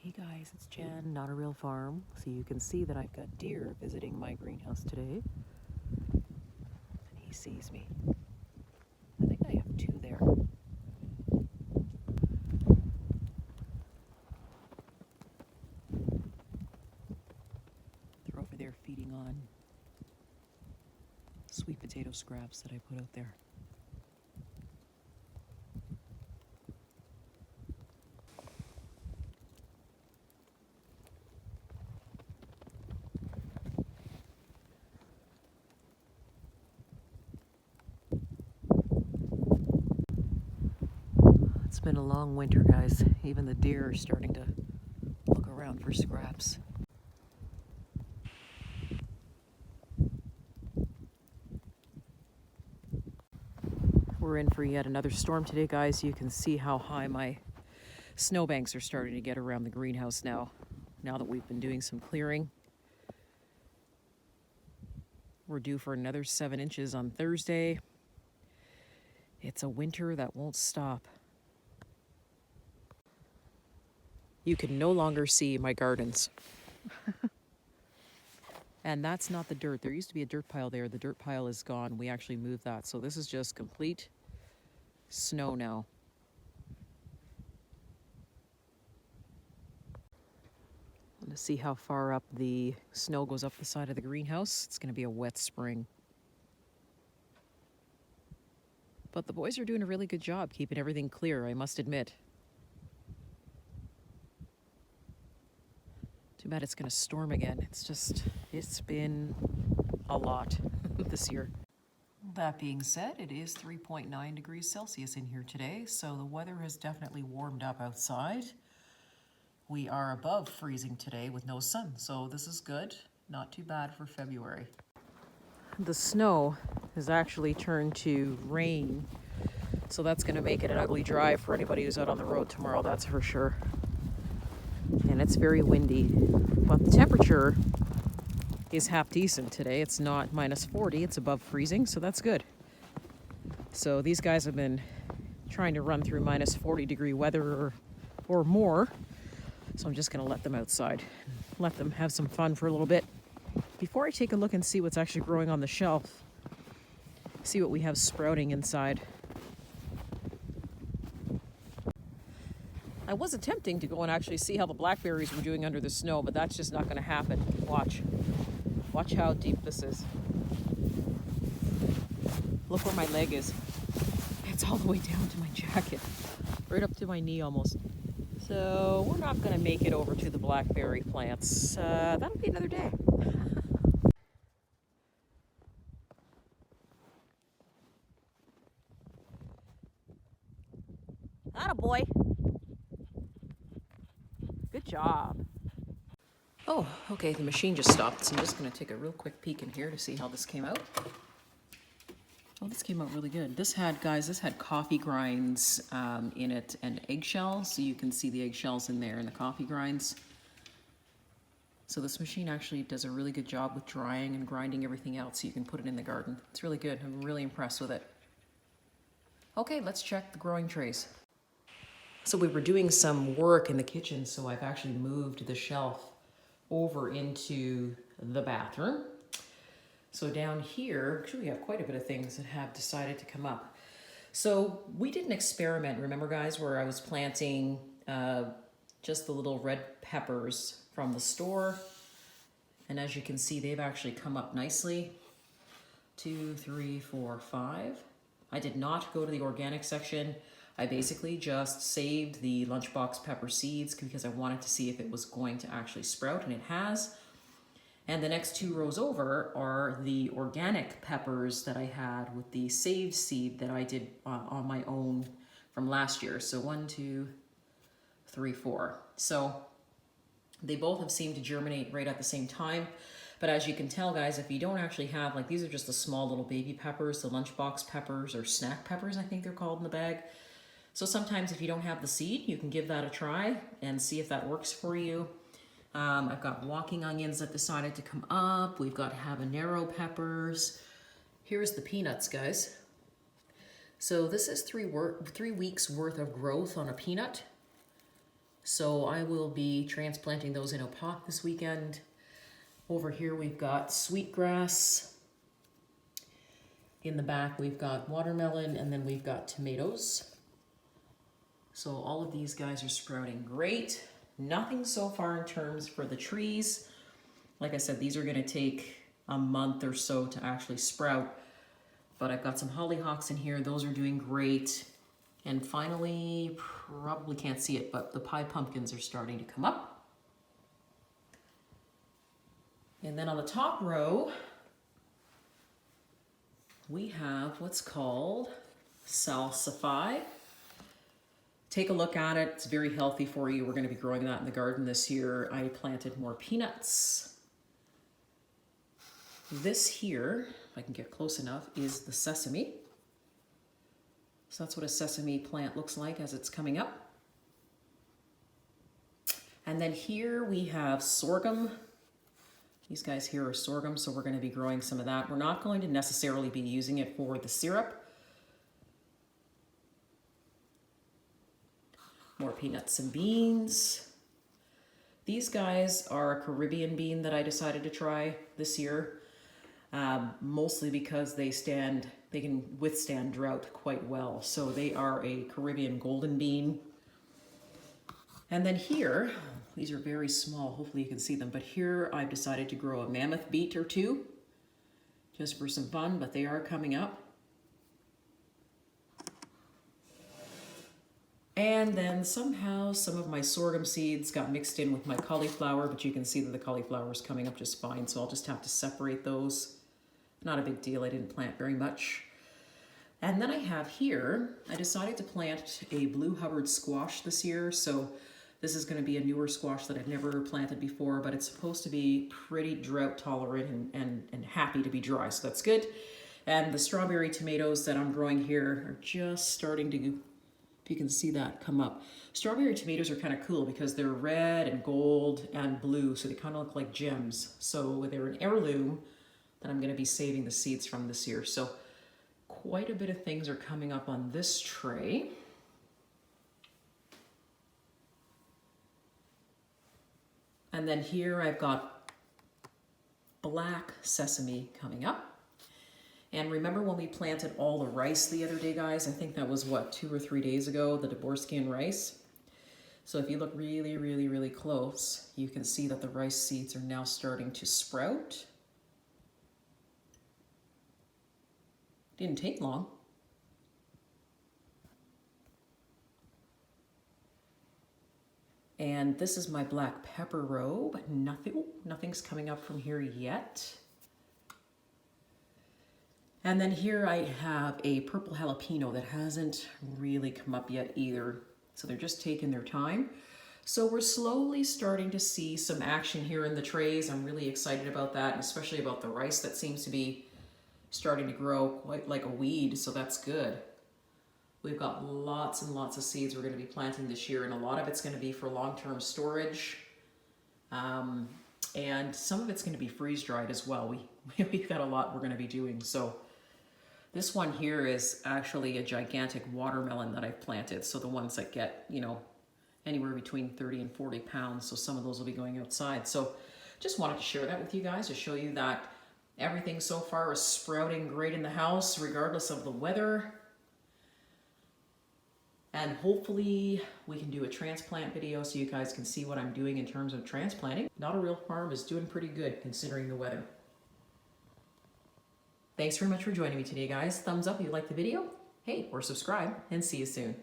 Hey guys, it's Jen, Not a Real Farm. So you can see that I've got deer visiting my greenhouse today. And he sees me. I think I have two there. They're over there feeding on sweet potato scraps that I put out there. It's been a long winter, guys. Even the deer are starting to look around for scraps. We're in for yet another storm today, guys. You can see how high my snowbanks are starting to get around the greenhouse now that we've been doing some clearing. We're due for another 7 inches on Thursday. It's a winter that won't stop. You can no longer see my gardens. And that's not the dirt. There used to be a dirt pile there. The dirt pile is gone. We actually moved that. So this is just complete snow now. To see how far up the snow goes up the side of the greenhouse. It's going to be a wet spring. But the boys are doing a really good job keeping everything clear, I must admit. Too bad it's going to storm again. It's been a lot this year. That being said, it is 3.9 degrees Celsius in here today, so the weather has definitely warmed up outside. We are above freezing today with no sun, so this is good. Not too bad for February. The snow has actually turned to rain, so that's going to make it an ugly drive for anybody who's out on the road tomorrow, that's for sure. And it's very windy, but the temperature is half decent today. It's not minus 40, it's above freezing, so that's good. So these guys have been trying to run through minus 40 degree weather or more. So I'm just going to let them outside, let them have some fun for a little bit before I take a look and see what's actually growing on the shelf, see what we have sprouting inside. I was attempting to go and actually see how the blackberries were doing under the snow, but that's just not going to happen. Watch how deep this is. Look where my leg is. It's all the way down to my jacket, right up to my knee almost. So we're not going to make it over to the blackberry plants. That'll be another day. Atta boy. Good job. Oh, okay, the machine just stopped, so I'm just going to take a real quick peek in here to see how this came out. Oh, this came out really good. This had coffee grinds in it and eggshells, so you can see the eggshells in there and the coffee grinds. So this machine actually does a really good job with drying and grinding everything out so you can put it in the garden. It's really good. I'm really impressed with it. Okay, let's check the growing trays. So we were doing some work in the kitchen, so I've actually moved the shelf over into the bathroom. So down here, actually we have quite a bit of things that have decided to come up. So we did an experiment, remember guys, where I was planting just the little red peppers from the store. And as you can see, they've actually come up nicely. 2, 3, 4, 5. I did not go to the organic section. I basically just saved the lunchbox pepper seeds because I wanted to see if it was going to actually sprout, and it has. And the next 2 rows over are the organic peppers that I had with the saved seed that I did on my own from last year. So 1, 2, 3, 4. So they both have seemed to germinate right at the same time. But as you can tell, guys, if you don't actually have, like, these are just the small little baby peppers, the lunchbox peppers or snack peppers, I think they're called in the bag. So sometimes if you don't have the seed, you can give that a try and see if that works for you. I've got walking onions that decided to come up. We've got habanero peppers. Here's the peanuts, guys. So this is 3 weeks worth of growth on a peanut. So I will be transplanting those in a pot this weekend. Over here we've got sweetgrass. In the back we've got watermelon, and then we've got tomatoes. So all of these guys are sprouting great. Nothing so far in terms for the trees. Like I said, these are gonna take a month or so to actually sprout. But I've got some hollyhocks in here, those are doing great. And finally, probably can't see it, but the pie pumpkins are starting to come up. And then on the top row, we have what's called salsify. Take a look at it, it's very healthy for you. We're gonna be growing that in the garden this year. I planted more peanuts. This here, if I can get close enough, is the sesame. So that's what a sesame plant looks like as it's coming up. And then here we have sorghum. These guys here are sorghum, so we're going to be growing some of that. We're not going to necessarily be using it for the syrup. More peanuts and beans. These guys are a Caribbean bean that I decided to try this year, mostly because they can withstand drought quite well. So they are a Caribbean golden bean. And then here, these are very small, hopefully you can see them, but here I've decided to grow a mammoth beet or two, just for some fun, but they are coming up. And then somehow some of my sorghum seeds got mixed in with my cauliflower, but you can see that the cauliflower is coming up just fine, so I'll just have to separate those. Not a big deal, I didn't plant very much. And then I have here, I decided to plant a blue Hubbard squash this year, so this is going to be a newer squash that I've never planted before, but it's supposed to be pretty drought tolerant and happy to be dry, so that's good. And the strawberry tomatoes that I'm growing here are just starting to, if you can see that, come up. Strawberry tomatoes are kind of cool because they're red and gold and blue, so they kind of look like gems. So they're an heirloom that I'm going to be saving the seeds from this year. So quite a bit of things are coming up on this tray. And then here I've got black sesame coming up. And remember when we planted all the rice the other day, guys? I think that was, what, 2 or 3 days ago, the Dvorsky rice? So if you look really, really, really close, you can see that the rice seeds are now starting to sprout. Didn't take long. And this is my black pepper row, but nothing's coming up from here yet. And then here I have a purple jalapeno that hasn't really come up yet either. So they're just taking their time. So we're slowly starting to see some action here in the trays. I'm really excited about that, and especially about the rice that seems to be starting to grow quite like a weed, so that's good. We've got lots and lots of seeds we're going to be planting this year, and a lot of it's going to be for long-term storage. And some of it's going to be freeze-dried as well. We've got a lot we're going to be doing. So this one here is actually a gigantic watermelon that I've planted. So the ones that get, you know, anywhere between 30 and 40 pounds. So some of those will be going outside. So just wanted to share that with you guys to show you that everything so far is sprouting great in the house, regardless of the weather. And hopefully we can do a transplant video so you guys can see what I'm doing in terms of transplanting. Not a Real Farm is doing pretty good considering the weather. Thanks very much for joining me today, guys. Thumbs up if you liked the video, hey, or subscribe, and see you soon.